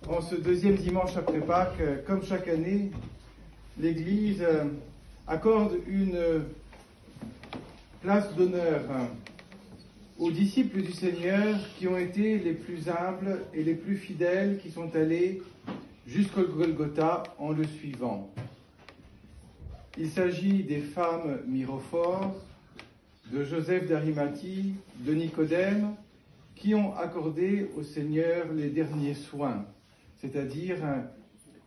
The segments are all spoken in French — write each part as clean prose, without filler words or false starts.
En ce deuxième dimanche après Pâques, comme chaque année, l'Église accorde une place d'honneur aux disciples du Seigneur qui ont été les plus humbles et les plus fidèles, qui sont allés jusqu'au Golgotha en le suivant. Il s'agit des femmes mirophores, de Joseph d'Arimathie, de Nicodème, qui ont accordé au Seigneur les derniers soins. C'est-à-dire,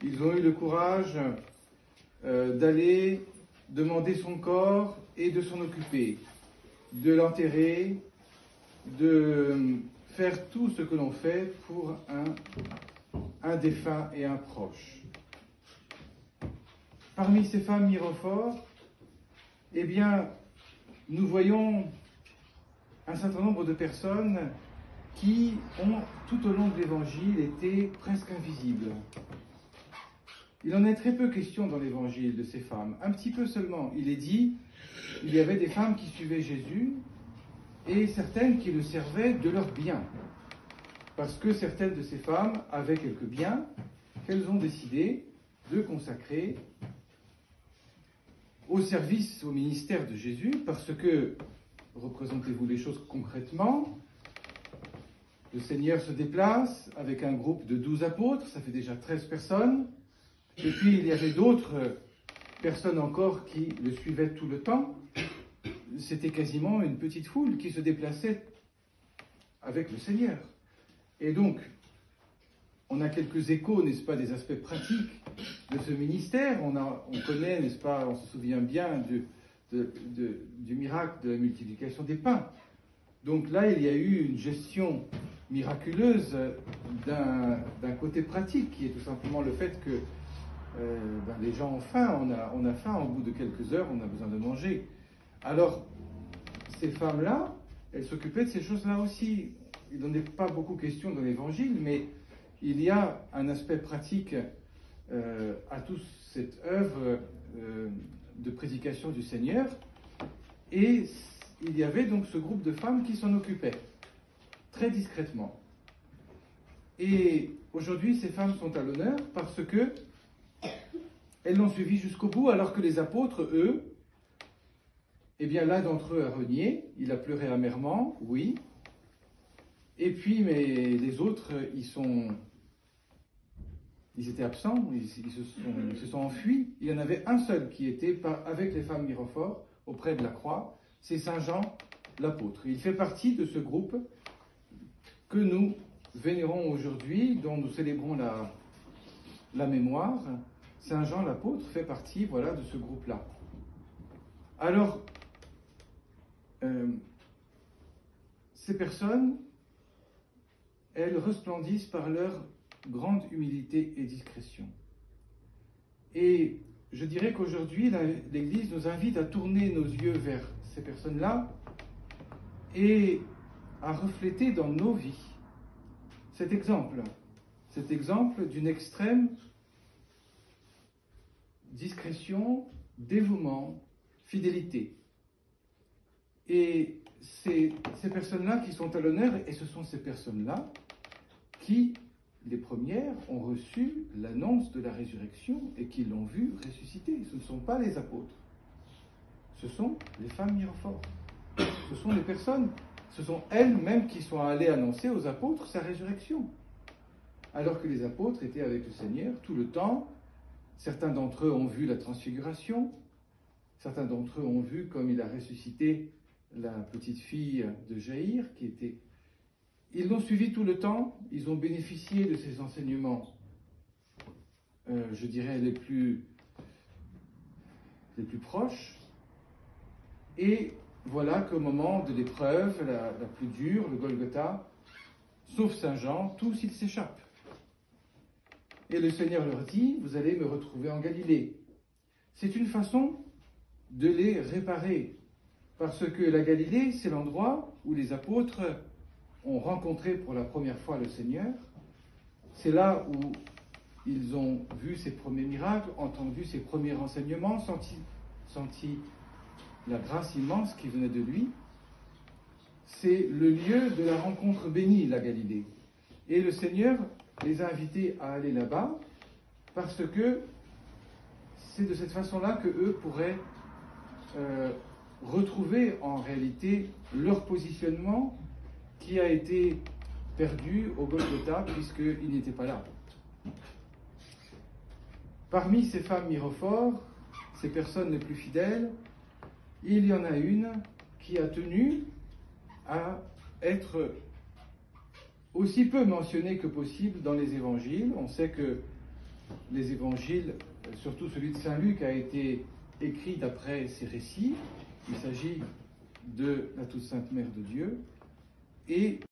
ils ont eu le courage d'aller demander son corps et de s'en occuper, de l'enterrer, de faire tout ce que l'on fait pour un défunt et un proche. Parmi ces femmes mirophores, eh bien, nous voyons un certain nombre de personnes qui ont, tout au long de l'Évangile, été presque invisibles. Il en est très peu question dans l'Évangile de ces femmes, un petit peu seulement. Il est dit, il y avait des femmes qui suivaient Jésus et certaines qui le servaient de leurs biens. Parce que certaines de ces femmes avaient quelques biens qu'elles ont décidé de consacrer au service, au ministère de Jésus, parce que, représentez-vous les choses concrètement, le Seigneur se déplace avec un groupe de 12 apôtres, ça fait déjà 13 personnes, et puis il y avait d'autres personnes encore qui le suivaient tout le temps. C'était quasiment une petite foule qui se déplaçait avec le Seigneur. Et donc, on a quelques échos, n'est-ce pas, des aspects pratiques de ce ministère. On connaît, n'est-ce pas, on se souvient bien du miracle de la multiplication des pains. Donc là, il y a eu une gestion miraculeuse d'un côté pratique, qui est tout simplement le fait que les gens ont faim, on a faim, au bout de quelques heures, on a besoin de manger. Alors, ces femmes-là, elles s'occupaient de ces choses-là aussi. Il n'en est pas beaucoup question dans l'Évangile, mais il y a un aspect pratique à toute cette œuvre de prédication du Seigneur, et il y avait donc ce groupe de femmes qui s'en occupait, très discrètement. Et aujourd'hui, ces femmes sont à l'honneur parce que elles l'ont suivi jusqu'au bout, alors que les apôtres, eux, eh bien l'un d'entre eux a renié, il a pleuré amèrement, oui, et puis, mais les autres, ils étaient absents, ils se sont enfuis. Il y en avait un seul qui était avec les femmes mirophores auprès de la croix, c'est Saint Jean l'apôtre. Il fait partie de ce groupe que nous vénérons aujourd'hui, dont nous célébrons la mémoire. Saint Jean l'apôtre fait partie, voilà, de ce groupe-là. Alors, ces personnes, elles resplendissent par leur grande humilité et discrétion. Et je dirais qu'aujourd'hui, l'Église nous invite à tourner nos yeux vers ces personnes-là et à refléter dans nos vies cet exemple d'une extrême discrétion, dévouement, fidélité. Et ces personnes-là qui sont à l'honneur, et ce sont ces personnes-là qui, les premières, ont reçu l'annonce de la résurrection et qui l'ont vu ressusciter. Ce ne sont pas les apôtres, ce sont les femmes mirophores. Ce sont les personnes, ce sont elles-mêmes qui sont allées annoncer aux apôtres sa résurrection. Alors que les apôtres étaient avec le Seigneur tout le temps. Certains d'entre eux ont vu la transfiguration, certains d'entre eux ont vu comme il a ressuscité la petite fille de Jaïr, Ils l'ont suivi tout le temps, ils ont bénéficié de ses enseignements, je dirais, les plus proches. Et voilà qu'au moment de l'épreuve, la plus dure, le Golgotha, sauf Saint Jean, tous ils s'échappent. Et le Seigneur leur dit, vous allez me retrouver en Galilée. C'est une façon de les réparer, parce que la Galilée, c'est l'endroit où les apôtres ont rencontré pour la première fois le Seigneur. C'est là où ils ont vu ses premiers miracles, entendu ses premiers renseignements, senti la grâce immense qui venait de lui. C'est le lieu de la rencontre bénie, la Galilée. Et le Seigneur les a invités à aller là-bas, parce que c'est de cette façon-là que eux pourraient retrouver en réalité leur positionnement qui a été perdu au Golgotha puisqu'ils n'étaient pas là. Parmi ces femmes mirophores, ces personnes les plus fidèles, il y en a une qui a tenu à être aussi peu mentionnée que possible dans les évangiles. On sait que les évangiles, surtout celui de Saint Luc, a été écrit d'après ces récits. Il s'agit de la toute sainte Mère de Dieu. Et